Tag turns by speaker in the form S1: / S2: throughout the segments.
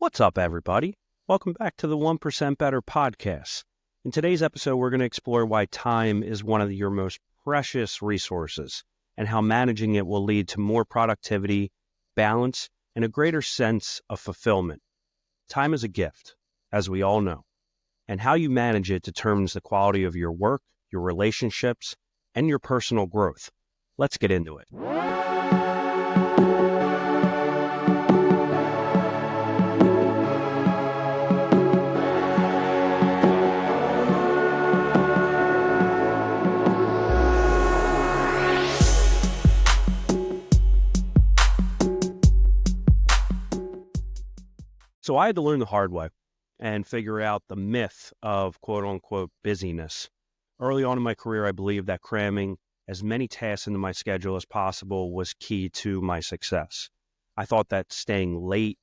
S1: What's up, everybody? Welcome back to the 1% Bttr Podcast. In today's episode, we're going to explore why time is one of your most precious resources and how managing it will lead to more productivity, balance, and a greater sense of fulfillment. Time is a gift, as we all know, and how you manage it determines the quality of your work, your relationships, and your personal growth. Let's get into it. So I had to learn the hard way and figure out the myth of quote-unquote busyness. Early on in my career, I believed that cramming as many tasks into my schedule as possible was key to my success. I thought that staying late,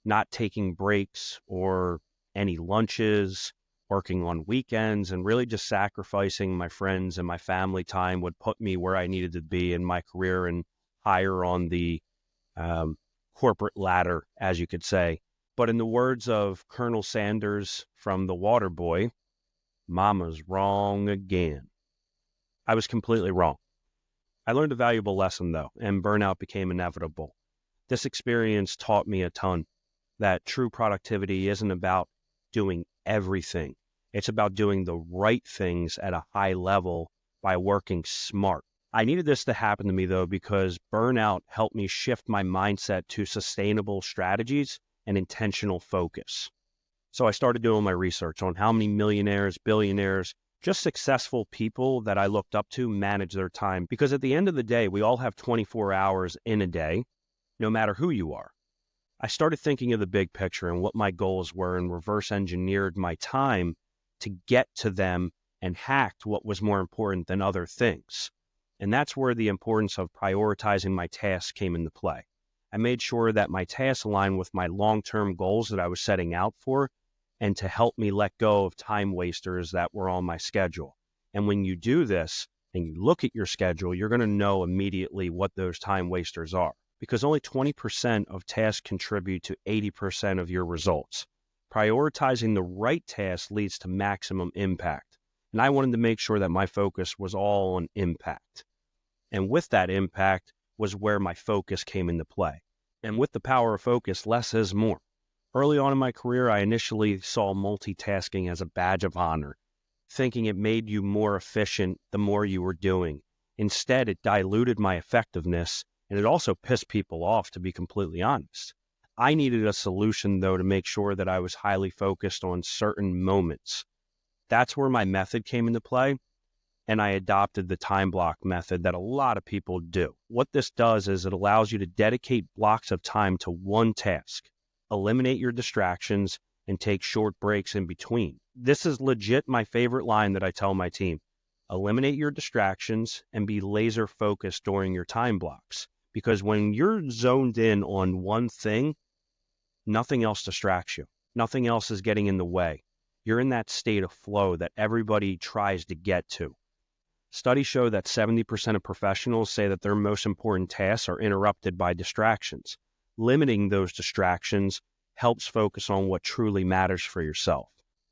S1: not taking breaks or any lunches, working on weekends, and really just sacrificing my friends and my family time would put me where I needed to be in my career and higher on the corporate ladder, as you could say. But in the words of Colonel Sanders from The Waterboy, "Mama's wrong again." I was completely wrong. I learned a valuable lesson, though, and burnout became inevitable. This experience taught me a ton, that true productivity isn't about doing everything. It's about doing the right things at a high level by working smart. I needed this to happen to me, though, because burnout helped me shift my mindset to sustainable strategies and intentional focus. So I started doing my research on how many millionaires, billionaires, just successful people that I looked up to manage their time. Because at the end of the day, we all have 24 hours in a day, no matter who you are. I started thinking of the big picture and what my goals were and reverse engineered my time to get to them and hacked what was more important than other things. And that's where the importance of prioritizing my tasks came into play. I made sure that my tasks aligned with my long-term goals that I was setting out for and to help me let go of time wasters that were on my schedule. And when you do this and you look at your schedule, you're going to know immediately what those time wasters are, because only 20% of tasks contribute to 80% of your results. Prioritizing the right task leads to maximum impact. And I wanted to make sure that my focus was all on impact. And with that impact was where my focus came into play. And with the power of focus, less is more. Early on in my career, I initially saw multitasking as a badge of honor, thinking it made you more efficient the more you were doing. Instead, it diluted my effectiveness, and it also pissed people off, to be completely honest. I needed a solution, though, to make sure that I was highly focused on certain moments. That's where my method came into play. And I adopted the time block method that a lot of people do. What this does is it allows you to dedicate blocks of time to one task, eliminate your distractions, and take short breaks in between. This is legit my favorite line that I tell my team. Eliminate your distractions and be laser focused during your time blocks. Because when you're zoned in on one thing, nothing else distracts you. Nothing else is getting in the way. You're in that state of flow that everybody tries to get to. Studies show that 70% of professionals say that their most important tasks are interrupted by distractions. Limiting those distractions helps focus on what truly matters for yourself.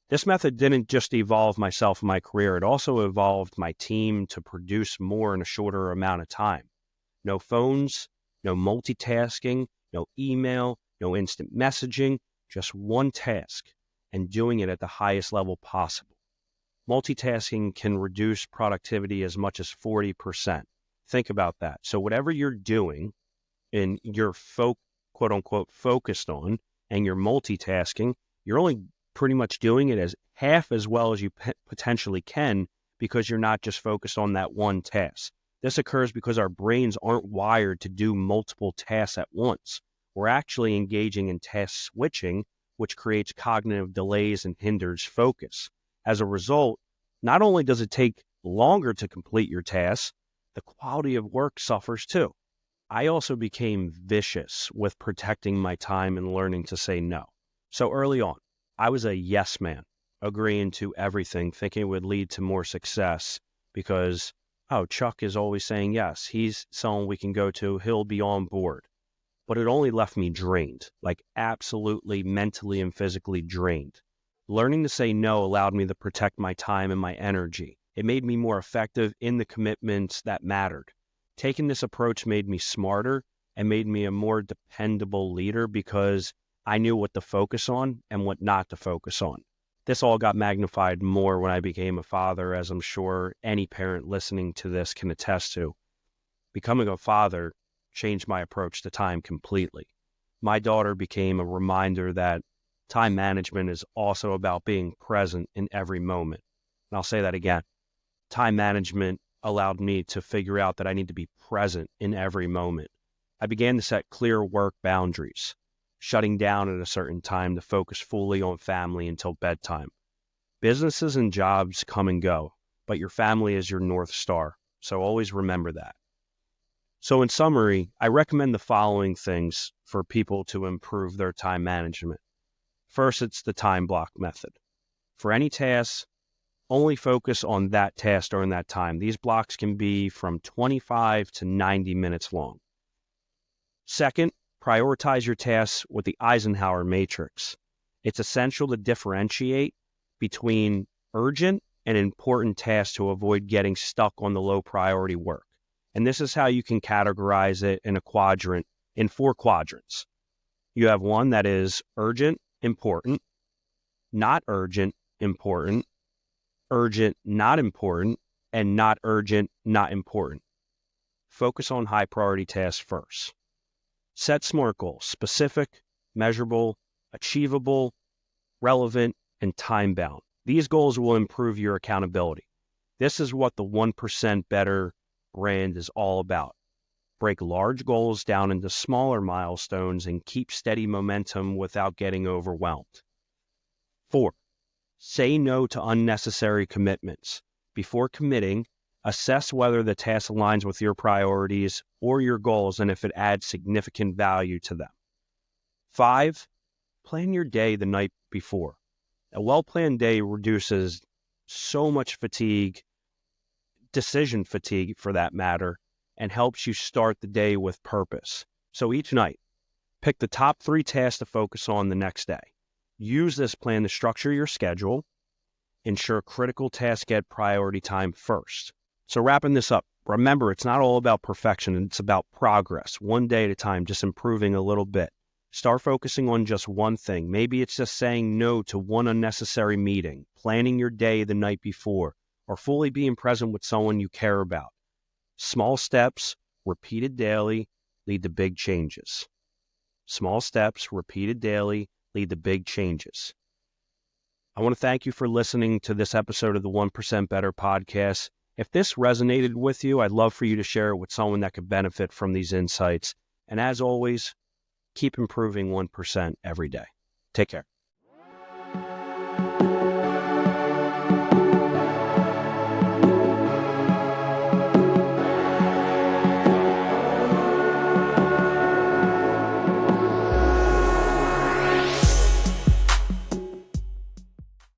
S1: This method didn't just evolve myself and my career, it also evolved my team to produce more in a shorter amount of time. No phones, no multitasking, no email, no instant messaging, just one task, and doing it at the highest level possible. Multitasking can reduce productivity as much as 40%. Think about that. So whatever you're doing and you're quote unquote focused on and you're multitasking, you're only pretty much doing it as half as well as you potentially can, because you're not just focused on that one task. This occurs because our brains aren't wired to do multiple tasks at once. We're actually engaging in task switching, which creates cognitive delays and hinders focus. As a result, not only does it take longer to complete your tasks, the quality of work suffers too. I also became vicious with protecting my time and learning to say no. So early on, I was a yes man, agreeing to everything, thinking it would lead to more success because, oh, Chuck is always saying yes. He's someone we can go to. He'll be on board. but it only left me drained, like absolutely mentally and physically drained. Learning to say no allowed me to protect my time and my energy. It made me more effective in the commitments that mattered. Taking this approach made me smarter and made me a more dependable leader because I knew what to focus on and what not to focus on. This all got magnified more when I became a father, as I'm sure any parent listening to this can attest to. Becoming a father changed my approach to time completely. My daughter became a reminder that time management is also about being present in every moment. And I'll say that again. Time management allowed me to figure out that I need to be present in every moment. I began to set clear work boundaries, shutting down at a certain time to focus fully on family until bedtime. Businesses and jobs come and go, but your family is your North Star, so always remember that. So in summary, I recommend the following things for people to improve their time management. First, it's the time block method. For any task, only focus on that task during that time. These blocks can be from 25 to 90 minutes long. Second, prioritize your tasks with the Eisenhower Matrix. It's essential to differentiate between urgent and important tasks to avoid getting stuck on the low priority work. And this is how you can categorize it in in 4 quadrants. You have one that is urgent, important, not urgent, important, urgent, not important, and not urgent, not important. Focus on high priority tasks first. Set SMART goals: specific, measurable, achievable, relevant, and time-bound. These goals will improve your accountability. This is what the 1% Bttr brand is all about. Break large goals down into smaller milestones and keep steady momentum without getting overwhelmed. 4. Say no to unnecessary commitments. Before committing, assess whether the task aligns with your priorities or your goals and if it adds significant value to them. 5. Plan your day the night before. A well-planned day reduces so much fatigue, decision fatigue for that matter, and helps you start the day with purpose. So each night, pick the top 3 tasks to focus on the next day. Use this plan to structure your schedule. Ensure critical tasks get priority time first. So wrapping this up, remember, it's not all about perfection. It's about progress, one day at a time, just improving a little bit. Start focusing on just one thing. Maybe it's just saying no to one unnecessary meeting, planning your day the night before, or fully being present with someone you care about. Small steps, repeated daily, lead to big changes. Small steps, repeated daily, lead to big changes. I want to thank you for listening to this episode of the 1% Bttr Podcast. If this resonated with you, I'd love for you to share it with someone that could benefit from these insights. And as always, keep improving 1% every day. Take care.